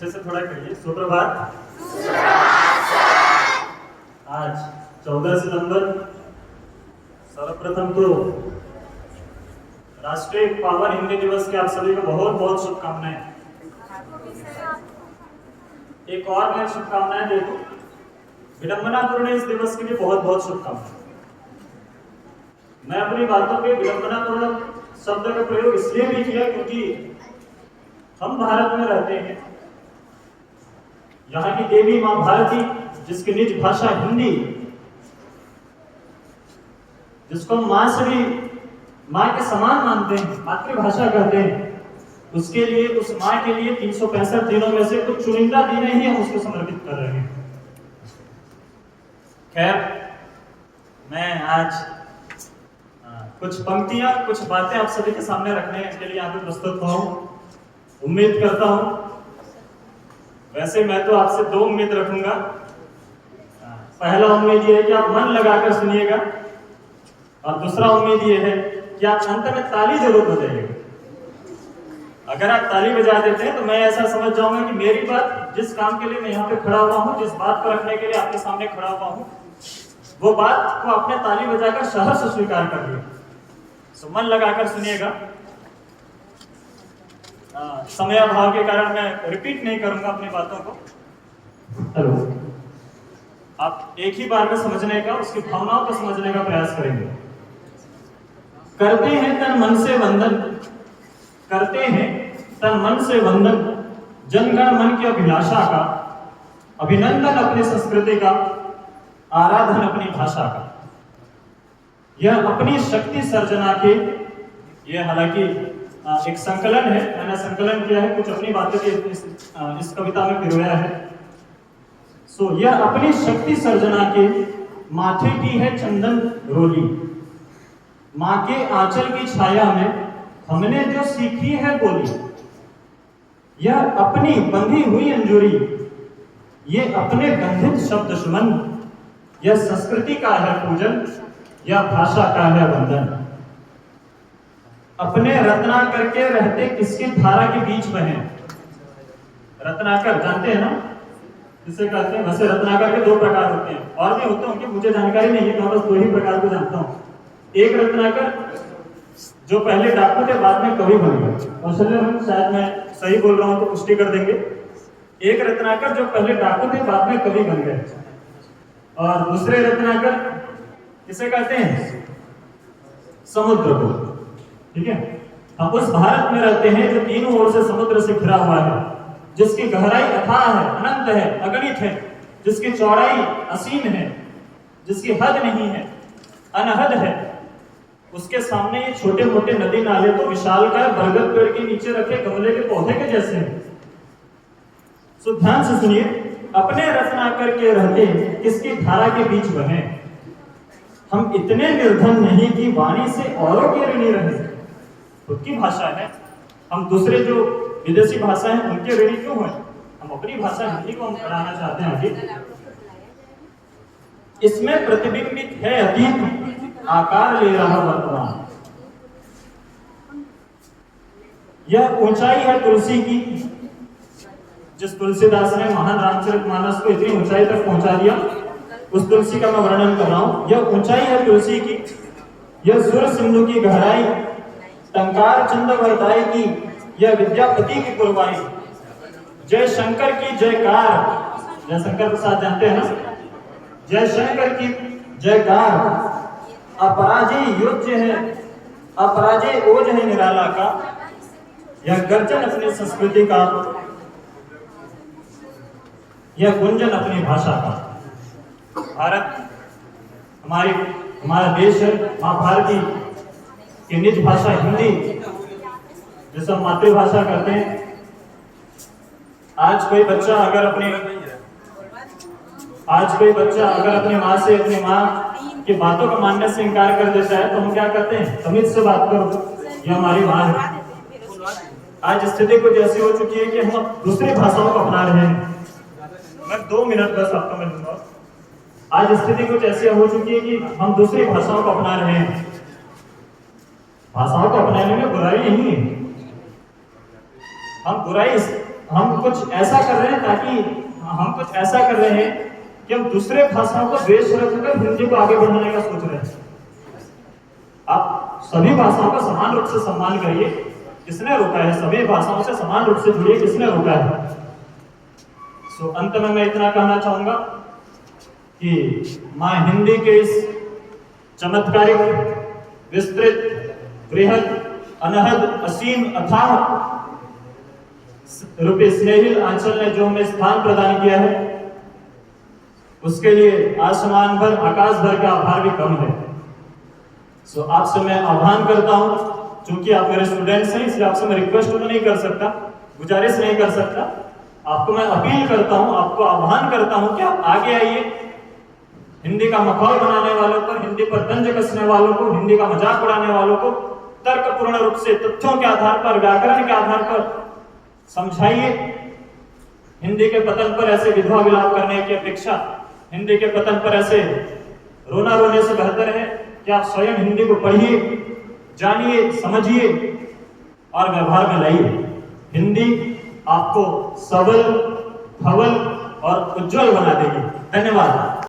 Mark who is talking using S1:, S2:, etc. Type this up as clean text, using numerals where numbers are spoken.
S1: अच्छे से थोड़ा करिए। सुप्रभात। आज 14 सितंबर, सर्वप्रथम तो राष्ट्रीय पावन हिंदी दिवस के आप सभी को बहुत बहुत शुभकामनाएं। एक और मैं शुभकामनाएं दे दूं, विडंबनापूर्ण इस दिवस के लिए बहुत बहुत शुभकामनाएं। मैं अपनी बातों पे विडंबनापूर्ण शब्द का प्रयोग इसलिए भी किया क्योंकि हम भारत में रहते हैं। यहाँ की देवी मां भारती, जिसकी निज भाषा हिंदी, जिसको हम मां से भी मां के समान मानते हैं, मातृभाषा कहते हैं, उसके लिए, उस मां के लिए 365 दिनों में से कुछ चुनिंदा दिन ही हम उसको समर्पित कर रहे हैं। खैर, मैं आज कुछ पंक्तियां, कुछ बातें आप सभी के सामने रखने के लिए यहाँ पे प्रस्तुत हुआ हूं। उम्मीद करता हूं, वैसे मैं तो आपसे 2 उम्मीद रखूंगा। पहला उम्मीद ये है कि आप मन लगाकर सुनिएगा, और दूसरा उम्मीद ये है कि आप अंत में ताली जरूर बजाइएगा। अगर आप ताली बजा देते हैं तो मैं ऐसा समझ जाऊंगा कि मेरी बात, जिस काम के लिए मैं यहाँ पे खड़ा हुआ हूँ, जिस बात को रखने के लिए आपके सामने खड़ा हुआ हूँ, वो बात को आपने ताली बजाकर सहर्ष स्वीकार कर लिया। तो मन लगाकर सुनिएगा। समय अभाव के कारण मैं रिपीट नहीं करूंगा अपनी बातों को। हेलो, आप एक ही बार में समझने का, उसकी भावनाओं को समझने का प्रयास करेंगे। करते हैं तन मन से वंदन, करते हैं तन मन से वंदन, जनगण मन की अभिलाषा का, अभिनंदन अपनी संस्कृति का, आराधन अपनी भाषा का। यह अपनी शक्ति सर्जना के, यह हालांकि एक संकलन है, मैंने संकलन किया है, कुछ अपनी बातें इस कविता में पिरोया है। यह अपनी शक्ति सर्जना के माथे की है चंदन रोली, माँ के आंचल की छाया में हमने जो सीखी है बोली। यह अपनी बंधी हुई अंजुरी, ये अपने गंधित शब्द सुमन, यह संस्कृति का है पूजन, यह भाषा का है वंदन। अपने रत्नाकर के रहते किसकी धारा के बीच में है। रत्नाकर जानते हैं ना किसे कहते हैं? वैसे रत्नाकर के 2 प्रकार होते हैं, और भी होते होंगे, मुझे जानकारी नहीं है, मैं बस 2 ही प्रकार को जानता हूँ। एक रत्नाकर जो पहले डाकू थे, बाद में कवि बन गए, और शायद मैं सही बोल रहा हूँ तो पुष्टि कर देंगे। एक रत्नाकर जो पहले डाकू थे, बाद में कवि बन गए, और दूसरे रत्नाकर किसे कहते हैं? समुद्र को। ठीक है, हम उस भारत में रहते हैं जो तीनों ओर से समुद्र से घिरा हुआ है, जिसकी गहराई अथाह है, अनंत है, अगणित है, जिसकी चौड़ाई असीम है, जिसकी हद नहीं है, अनहद है। उसके सामने ये छोटे मोटे नदी नाले तो विशालकाय बरगद पेड़ के नीचे रखे गमले के पौधे के जैसे हैं। सो ध्यान से सुनिए, अपने रत्नाकर के रहते किसकी धारा के बीच बहे। हम इतने निर्धन नहीं कि वाणी से औरों के ऋणी रहे। खुद की भाषा है, हम दूसरे जो विदेशी भाषा है उनके ऋणी क्यों हैं? हम अपनी भाषा हिंदी को हम पढ़ाना चाहते हैं आगे। इसमें प्रतिबिंबित है अतीत, आकार ले रहा वर्तमान। यह ऊंचाई है तुलसी की, जिस तुलसीदास ने महान रामचरितमानस को इतनी ऊंचाई तक पहुंचा दिया, उस तुलसी का मैं वर्णन कर रहा हूं। यह ऊंचाई है तुलसी की, यह सुर सिंधु की गहराई, टंकार चंद वरदाई की, यह विद्यापति की पुरवाई। जय शंकर की जयकार, जय शंकर प्रसाद जानते हैं ना? जय शंकर की जयकार, अपराजय योज्य है, अपराजय ओज है निराला का, यह गर्जन अपनी संस्कृति का, यह गुंजन अपनी भाषा का। भारत हमारा देश है, मां भारती की निज भाषा हिंदी, जिसे हम मातृभाषा करते हैं। आज कोई बच्चा अगर अपनी माँ से, अपनी माँ की बातों को मानने से इनकार कर देता है, तो हम क्या करते हैं? तमीज से बात करो, ये हमारी माँ है। आज स्थिति कुछ ऐसी हो चुकी है कि हम दूसरी भाषाओं को अपना रहे हैं। मैं 2 मिनट बस आपको मैं दूंगा। आज स्थिति कुछ ऐसी हो चुकी है कि हम दूसरी भाषाओं को अपना रहे हैं। भाषाओं को अपनाने में बुराई नहीं है, हम बुराई हम कुछ ऐसा कर रहे हैं कि हम दूसरे भाषाओं को द्वेष रखकर हिंदी को आगे बढ़ाने का सोच रहे हैं। आप सभी भाषाओं का समान रूप से सम्मान करिए, किसने रोका है? सभी भाषाओं से समान रूप से जुड़िए, किसने रोका है? अंत में मैं इतना कहना चाहूंगा कि मां हिंदी के इस चमत्कारिक, विस्तृत, बृहद, अनहद, असीम, अथाह रूपी स्नेहिल आंचल ने जो हमें स्थान प्रदान किया है, उसके लिए आसमान भर, आकाश भर का आभार भी कम है। आपसे मैं आह्वान करता हूं, क्योंकि आप मेरे स्टूडेंट्स हैं, इसलिए आपसे मैं रिक्वेस्ट तो नहीं कर सकता, गुजारिश नहीं कर सकता, आपको मैं अपील करता हूं, आपको आह्वान करता हूं कि आप आगे आइए। हिंदी का मखौल बनाने वालों पर, हिंदी पर तंज कसने वालों को, हिंदी का मजाक उड़ाने वालों को तर्कपूर्ण रूप से, तथ्यों के आधार पर, व्याकरण के आधार पर समझाइए। हिंदी के पतन पर ऐसे विधवा विलाप करने की अपेक्षा, हिंदी के पतन पर ऐसे रोना रोने से बेहतर है कि आप स्वयं हिंदी को पढ़िए, जानिए, समझिए और व्यवहार में लाइए। हिंदी आपको सबल, धवल और उज्जवल बना देगी। धन्यवाद।